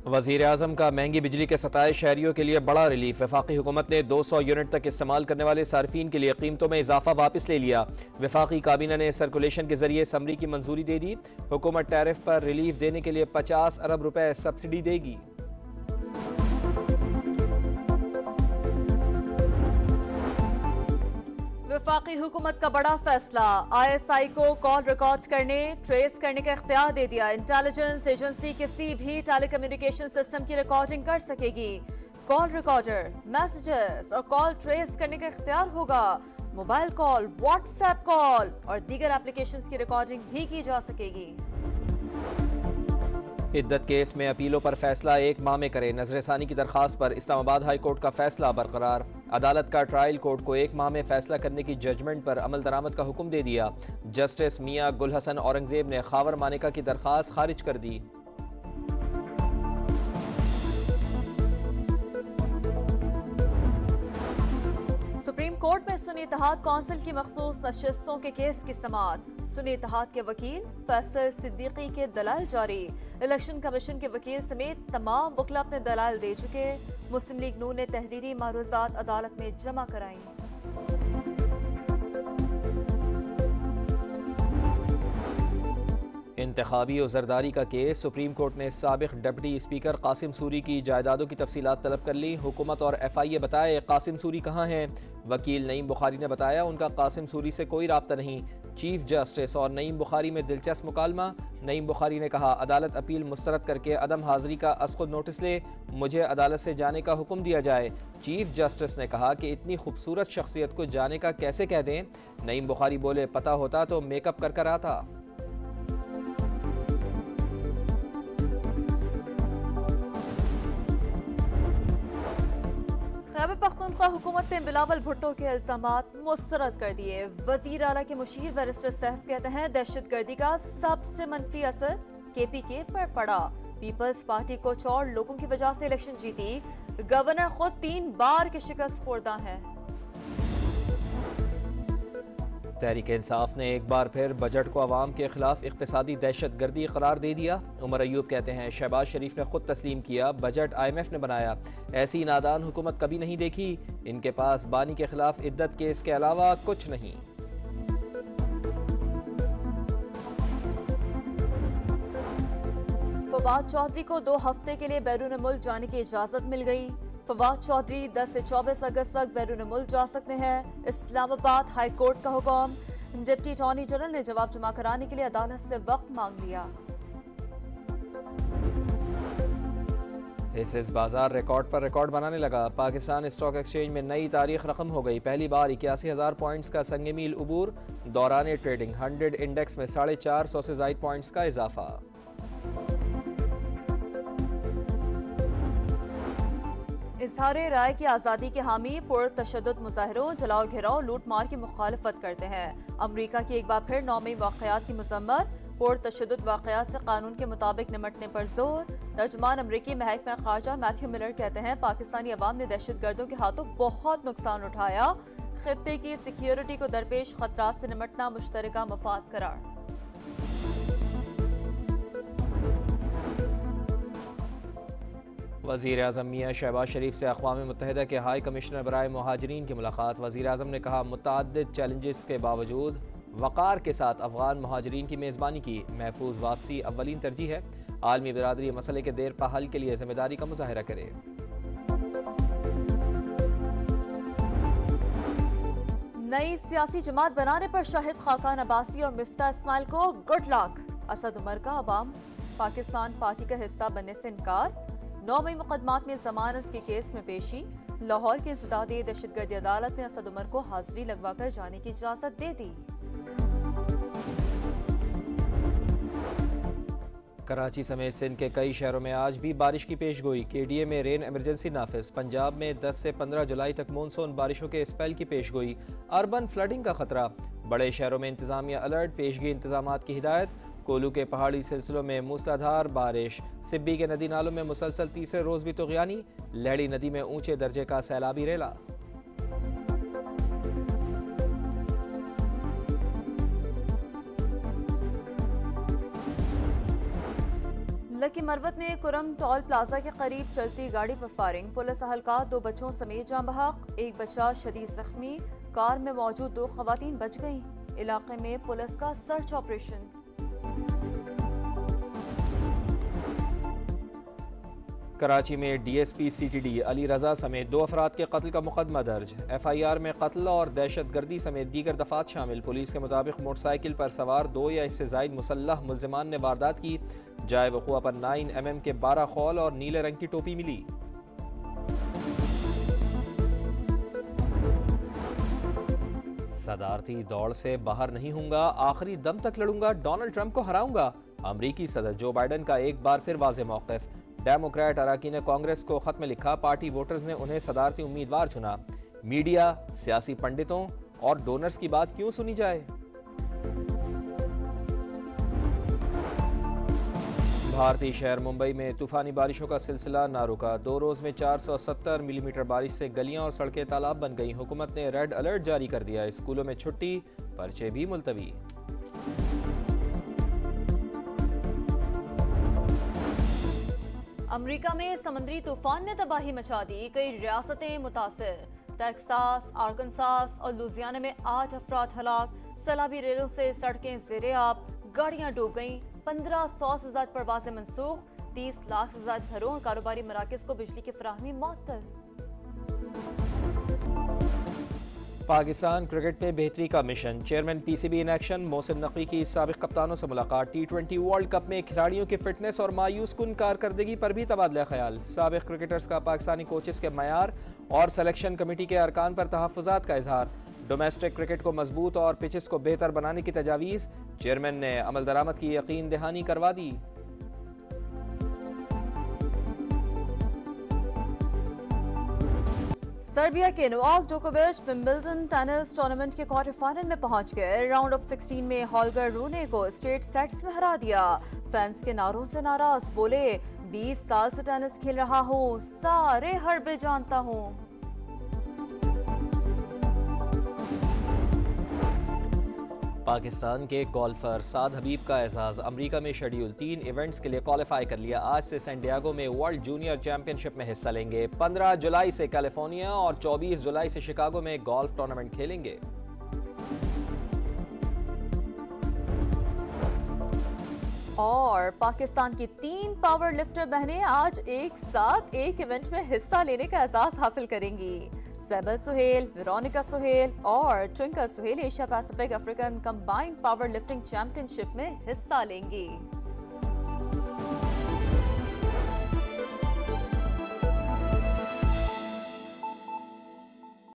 वज़ीर आज़म का महंगी बिजली के सताए शहरियों के लिए बड़ा रिलीफ। वफाकी हुकूमत ने 200 यूनिट तक इस्तेमाल करने वाले सार्फिन के लिए कीमतों में इजाफा वापस ले लिया। वफाकी काबीना ने सर्कुलेशन के जरिए समरी की मंजूरी दे दी। हुकूमत टैरिफ पर रिलीफ देने के लिए 50 अरब रुपए सब्सिडी देगी। वफाकी हुकूमत का बड़ा फैसला, ISI को कॉल रिकॉर्ड करने ट्रेस करने का इख्तियार दे दिया। इंटेलिजेंस एजेंसी किसी भी टेलीकम्युनिकेशन सिस्टम की रिकॉर्डिंग कर सकेगी। कॉल रिकॉर्डर, मैसेजेस और कॉल ट्रेस करने का इख्तियार होगा। मोबाइल कॉल, व्हाट्सएप कॉल और दीगर एप्लीकेशंस की रिकॉर्डिंग भी की जा सकेगी। इद्दत केस में अपीलों पर फैसला 1 माह में करे। नजरसानी की दरखास्त पर इस्लामाबाद हाई कोर्ट का फैसला बरकरार। अदालत का ट्रायल कोर्ट को 1 माह में फैसला करने की जजमेंट पर अमल दरामद का हुक्म दे दिया। जस्टिस मियां गुल हसन औरंगजेब ने खावर मानिका की दरखास्त खारिज कर दी। सुप्रीम कोर्ट में सुन्नी इत्तेहाद कौंसिल की मखसूस नशिस्तों के केस की समाअत। सुन्नी इत्तेहाद के वकील फैसल सिद्दीकी के दलाल जारी। इलेक्शन कमीशन के वकील समेत तमाम वकील अपने दलाल दे चुके। मुस्लिम लीग नून ने तहरीरी मारूजात अदालत में जमा कराई। इंतखाबी और जरदारी का केस। सुप्रीम कोर्ट ने साबिक डिप्टी स्पीकर कासिम सूरी की जायदादों की तफसीलात तलब कर ली। हुकूमत और FIA बताए कासिम सूरी कहाँ हैं। वकील नईम बुखारी ने बताया उनका कासिम सूरी से कोई राब्ता नहीं। चीफ जस्टिस और नईम बुखारी में दिलचस्प मुकालमा। नईम बुखारी ने कहा अदालत अपील मुस्तरद करके अदम हाजिरी का असखुद नोटिस ले, मुझे अदालत से जाने का हुक्म दिया जाए। चीफ जस्टिस ने कहा कि इतनी खूबसूरत शख्सियत को जाने का कैसे कह दें। नईम बुखारी बोले पता होता तो मेकअप कर कर आता। खैबर पख्तूनख्वा हुकूमत ने बिलावल भुट्टो के इल्जामात मुस्तरद कर दिए। वजीर आला के मुशीर बैरिस्टर सैफ कहते हैं दहशतगर्दी का सबसे मनफी असर KPK पर पड़ा। पीपल्स पार्टी कुछ और लोगों की वजह से इलेक्शन जीती। गवर्नर खुद 3 बार के शिकस्त खुर्दा है। तहरीक इंसाफ ने एक बार फिर बजट को अवाम के खिलाफ इक्तिसादी दहशतगर्दी करार दे दिया। उमर अयूब कहते हैं शहबाज शरीफ ने खुद तस्लीम किया बजट IMF ने बनाया। ऐसी नादान हुकूमत कभी नहीं देखी। इनके पास बानी के खिलाफ इद्दत केस के अलावा कुछ नहीं। फवाद चौधरी को 2 हफ्ते के लिए बैरून मुल्क जाने की इजाजत मिल गई। फवाद चौधरी 10 से 24 अगस्त तक बैरून मुल्क जा सकते हैं। इस्लामाबाद हाई कोर्ट का हुक्म। डिप्टी अटॉर्नी जनरल ने जवाब जमा कराने के लिए अदालत से वक्त मांग लिया। इस बाजार रिकॉर्ड पर रिकॉर्ड बनाने लगा। पाकिस्तान स्टॉक एक्सचेंज में नई तारीख रकम हो गई। पहली बार 81,000 पॉइंट्स का संग मील उबूर। दौरान ट्रेडिंग 100 इंडेक्स में 450 से ज़ायद पॉइंट्स का इजाफा। इजहार राय की आज़ादी के हामी पुरतशद्दुद मुजाहिरों, जलाओ घिराव, लूट मार की मुखालफत करते हैं। अमरीका की एक बार फिर 9 मई वाक़यात की मज़म्मत। पुरतशद्दुद वाक़यात से कानून के मुताबिक निमटने पर जोर। तर्जुमान अमरीकी महकमा ख़ारजा मैथ्यू मिलर कहते हैं पाकिस्तानी अवाम ने दहशतगर्दों के हाथों बहुत नुकसान उठाया। खित्ते की सिक्योरिटी को दरपेश खतरात से निमटना मुश्तरका मफाद करार। वज़ीर आज़म मियां शहबाज शरीफ से अक़वाम मुत्तहिदा के हाई कमिश्नर बराए मुहाजिरीन की मुलाकात। वज़ीर आज़म ने कहा मुतअद्दिद चैलेंजेस के बावजूद वक़ार के साथ अफ़गान मुहाजिरीन की मेज़बानी की। महफूज वापसी अव्वलीन तरजीह है। आलमी बिरादरी मसले के देर पा हल के लिए ज़िम्मेदारी का मुज़ाहिरा करे। नई सियासी जमात बनाने पर शाहिद खाकान अब्बासी और मिफ्ता इस्माइल को गुड लक। असद उमर का अवाम पाकिस्तान पार्टी का हिस्सा बनने से इनकार। 9 मई मुकदमात में जमानत के केस में पेशी। लाहौर की इंसदादी दहशतगर्दी अदालत ने असद उमर को हाजिरी लगवाकर जाने की इजाजत दे दी। कराची समेत सिंध के कई शहरों में आज भी बारिश की पेशगोई। KDA में रेन इमरजेंसी नाफिज। पंजाब में 10 से 15 जुलाई तक मानसून बारिशों के स्पेल की पेशगोई। अर्बन फ्लडिंग का खतरा। बड़े शहरों में इंतजामिया अलर्ट। पेशगी इंतजामात की हिदायत। कोलू के पहाड़ी सिलसिलों में मूसलाधार बारिश। सिब्बी के नदी नालों में मुसलसल तीसरे रोज भी तुग़यानी। लहड़ी नदी में ऊंचे दर्जे का सैलाबी रेला। लकी मरवत में कुरम टोल प्लाजा के करीब चलती गाड़ी पर फायरिंग, पुलिस अहलकार 2 बच्चों समेत जान बहक, एक बच्चा शदीद जख्मी, कार में मौजूद 2 खवातीन बच गईं। इलाके में पुलिस का सर्च ऑपरेशन। कराची में DSP CTD अली रजा समेत 2 अफराद के कत्ल का मुकदमा दर्ज। FIR में कत्ल और दहशतगर्दी समेत दीगर दफात शामिल। पुलिस के मुताबिक मोटरसाइकिल पर सवार 2 या इससे जायद मुसल्लह मुल्जिमान ने वारदात की। जाए वक़ुआ पर 9mm के 12 खौल और नीले रंग की टोपी मिली। सदारती दौड़ से बाहर नहीं हूंगा, आखिरी दम तक लड़ूंगा, डोनाल्ड ट्रंप को हराऊंगा। अमरीकी सदर जो बाइडन का एक बार फिर वाज़ेह मौक़िफ़। डेमोक्रेट अरकान कांग्रेस को खत में लिखा, पार्टी वोटर्स ने उन्हें सदारती उम्मीदवार चुना। मीडिया, सियासी पंडितों और डोनर्स की बात क्यों सुनी जाए। भारतीय शहर मुंबई में तूफानी बारिशों का सिलसिला ना रुका। 2 रोज में 470 मिलीमीटर बारिश से गलियां और सड़कें तालाब बन गईं। हुकूमत ने रेड अलर्ट जारी कर दिया। स्कूलों में छुट्टी, पर्चे भी मुलतवी। अमेरिका में समुद्री तूफान ने तबाही मचा दी, कई रियासतें मुतासिर। टेक्सास, आर्कनसास और लुजियाना में 8 अफराद हलाक। सैलाबी रेलों से सड़कें ज़ेरे आब, गाड़ियां डूब गईं। 1500 से ज्यादा परवाजें मनसूख। 30 लाख से ज्यादा घरों और कारोबारी मराकज को बिजली की फराहमी मअतल। पाकिस्तान क्रिकेट में बेहतरी का mission. Chairman PCB in action. Mohsin Naqvi की साबिक कप्तानों से मुलाकात। T20 वर्ल्ड कप में खिलाड़ियों की फिटनेस और मायूस कुन कारकर्दगी पर भी तबादला ख्याल। साबिक क्रिकेटर्स का पाकिस्तानी कोचेस के मयार और सिलेक्शन कमेटी के अरकान पर तहफ़्फ़ुज़ात का इजहार। डोमेस्टिक क्रिकेट को मजबूत और पिचेस को बेहतर बनाने की तजावीज़। चेयरमैन ने अमल दरामद की यकीन दहानी करवा दी। सर्बिया के नोवाक जोकोविच विंबलडन टेनिस टूर्नामेंट के क्वार्टर फाइनल में पहुंच गए। राउंड ऑफ 16 में हॉलगर रूने को स्ट्रेट सेट्स में हरा दिया। फैंस के नारों से नाराज, बोले 20 साल से टेनिस खेल रहा हूँ, सारे हरबे जानता हूँ। पाकिस्तान के गोल्फर साद हबीब का एजाज। अमेरिका में शेड्यूल 3 इवेंट्स के लिए क्वालिफाई कर लिया। आज से सैन डिएगो में वर्ल्ड जूनियर चैंपियनशिप में हिस्सा लेंगे। 15 जुलाई से कैलिफोर्निया और 24 जुलाई से शिकागो में गोल्फ टूर्नामेंट खेलेंगे। और पाकिस्तान की 3 पावर लिफ्टर बहनें आज एक साथ एक इवेंट में हिस्सा लेने का एहसास हासिल करेंगी। सैबल सुहेल, वेरोनिका सुहेल और Twinkle Suhail Asia Pacific African combined power lifting championship में हिस्सा लेंगी।